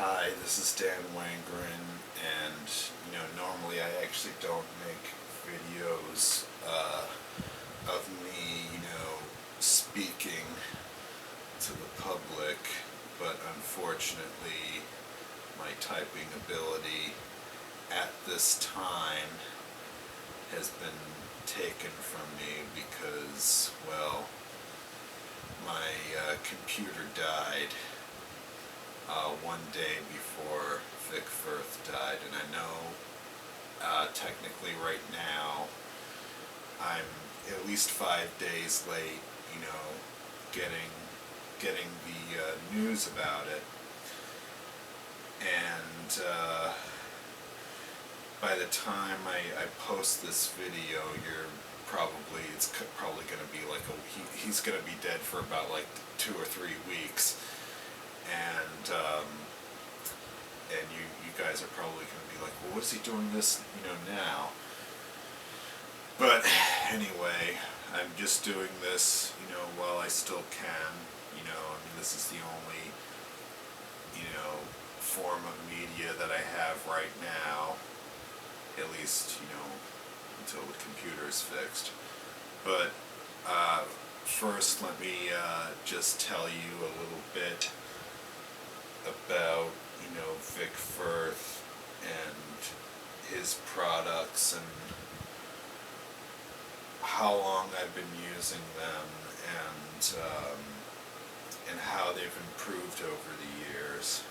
Hi, this is Dan Wangerin, and normally I actually don't make videos of me, speaking to the public, but unfortunately my typing ability at this time has been taken from me because, well, my computer died one day before Vic Firth died, and I know technically right now I'm at least 5 days late, getting the news about it, and by the time I post this video, it's probably going to be like he's going to be dead for about like 2 or 3 weeks. And you guys are probably going to be like, well, what's he doing this, now? But anyway, I'm just doing this, while I still can. This is the only, form of media that I have right now, at least, until the computer is fixed. But first, let me just tell you a little bit about, Vic Firth and his products and how long I've been using them and how they've improved over the years.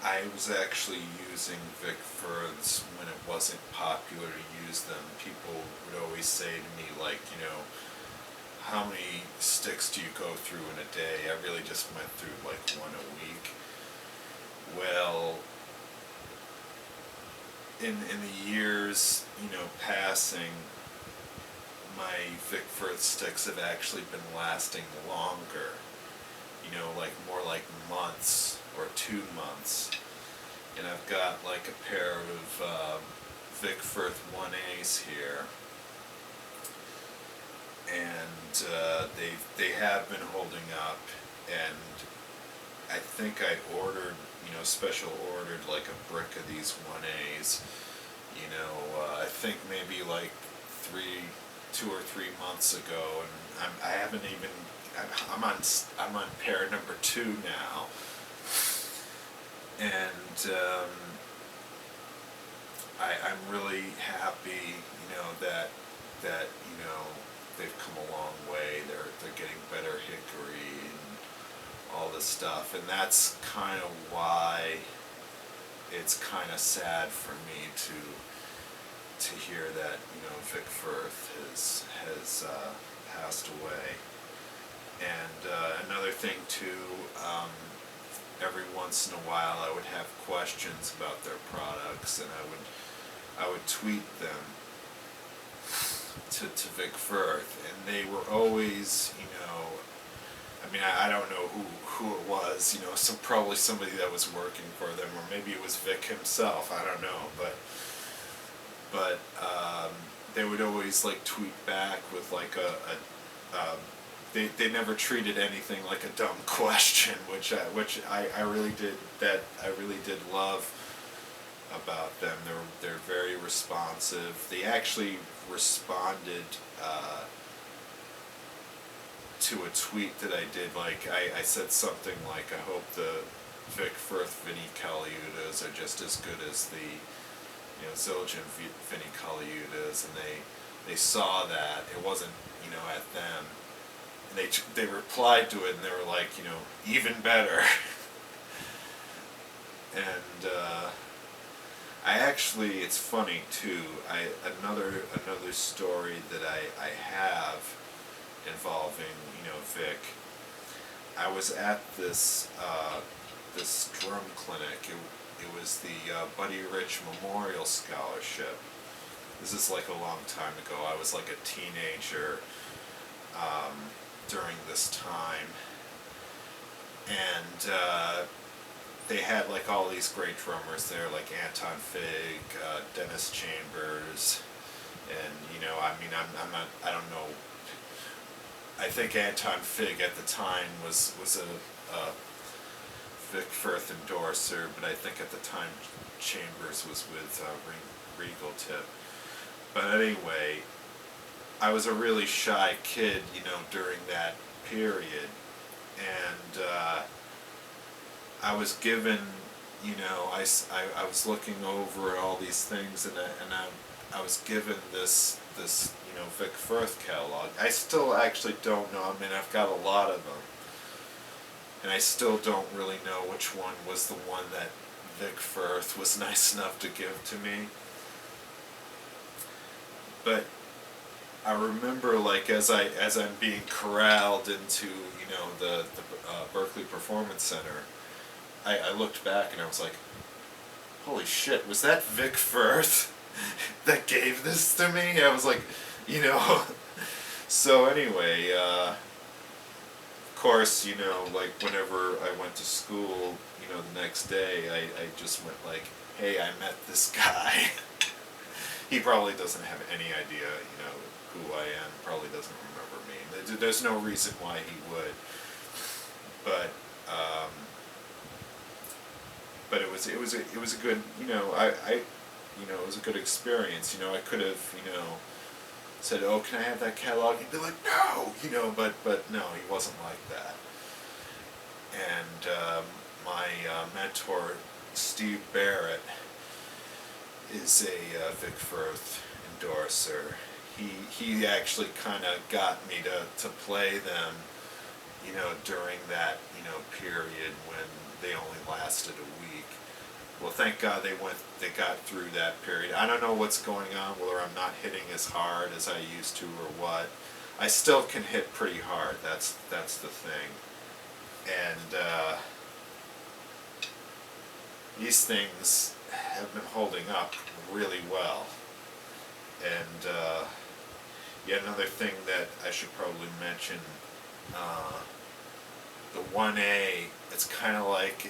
I was actually using Vic Firths when it wasn't popular to use them. People would always say to me, like, how many sticks do you go through in a day? I really just went through like one a week. Well, in the years, passing, my Vic Firth sticks have actually been lasting longer. Like more like months or 2 months. And I've got like a pair of Vic Firth 1As here. And they have been holding up, and I think I ordered, special ordered like a brick of these 1As, I think maybe like 2 or 3 months ago, and I haven't even, I'm on pair number 2 now, and I'm really happy, that they've come a long way. They're getting better hickory and all this stuff, and that's kind of why it's kind of sad for me to hear that Vic Firth has passed away. And another thing too, every once in a while I would have questions about their products, and I would tweet them to Vic Firth, and they were always, I don't know who it was, probably somebody that was working for them, or maybe it was Vic himself, I don't know, but they would always like tweet back with like they never treated anything like a dumb question, which I really did love about them. They're very responsive. They actually responded to a tweet that I did. Like I said something like, I hope the Vic Firth Vinnie Colaiutas are just as good as the Zildjian Vinnie Colaiutas, and they saw that it wasn't at them, and they replied to it, and they were like, even better. And I actually, it's funny too, another story that I have involving Vic. I was at this drum clinic. It was the Buddy Rich Memorial Scholarship. This is like a long time ago. I was like a teenager during this time, and they had like all these great drummers there, like Anton Fig, Dennis Chambers, and I don't know. I think Anton Fig at the time was a Vic Firth endorser, but I think at the time Chambers was with Regal Tip. But anyway, I was a really shy kid, you know, during that period, and I was given, you know, I was looking over all these things, and I was given this you know, Vic Firth catalog. I still actually don't know. I mean, I've got a lot of them, and I still don't really know which one was the one that Vic Firth was nice enough to give to me. But I remember, like, as I'm being corralled into, you know, the Berkeley Performance Center, I looked back and I was like, holy shit, was that Vic Firth that gave this to me? I was like, you know. So anyway, of course, you know, like whenever I went to school, you know, the next day, I just went like, hey, I met this guy. He probably doesn't have any idea, you know, who I am. Probably doesn't remember me. There's no reason why he would. But it was a good, you know, you know, it was a good experience. You know, I could have, you know, said, oh, can I have that catalog? He'd be like, no, you know, but no, he wasn't like that. And my mentor, Steve Barrett, is a Vic Firth endorser. He actually kind of got me to play them, you know, during that, you know, period when they only lasted a week. Well, thank God they got through that period. I don't know what's going on, whether I'm not hitting as hard as I used to or what. I still can hit pretty hard. That's the thing. And these things have been holding up really well. And yet another thing that I should probably mention, the 1A, it's kind of like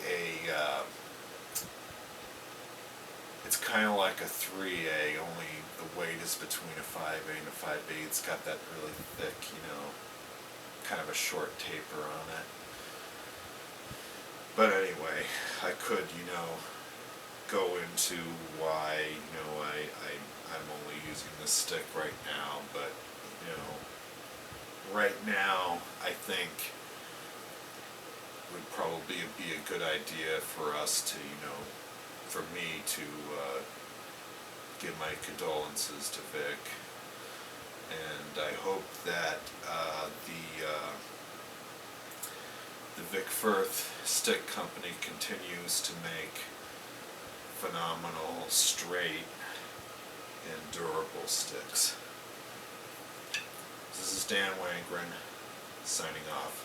a 3A, only the weight is between a 5A and a 5B. It's got that really thick, you know, kind of a short taper on it. But anyway, I could, you know, go into why, you know, I'm only using this stick right now, but, you know, right now I think it would probably be a good idea for us to, you know, for me to give my condolences to Vic, and I hope that the Vic Firth stick company continues to make phenomenal, straight, and durable sticks. This is Dan Wangerin, signing off.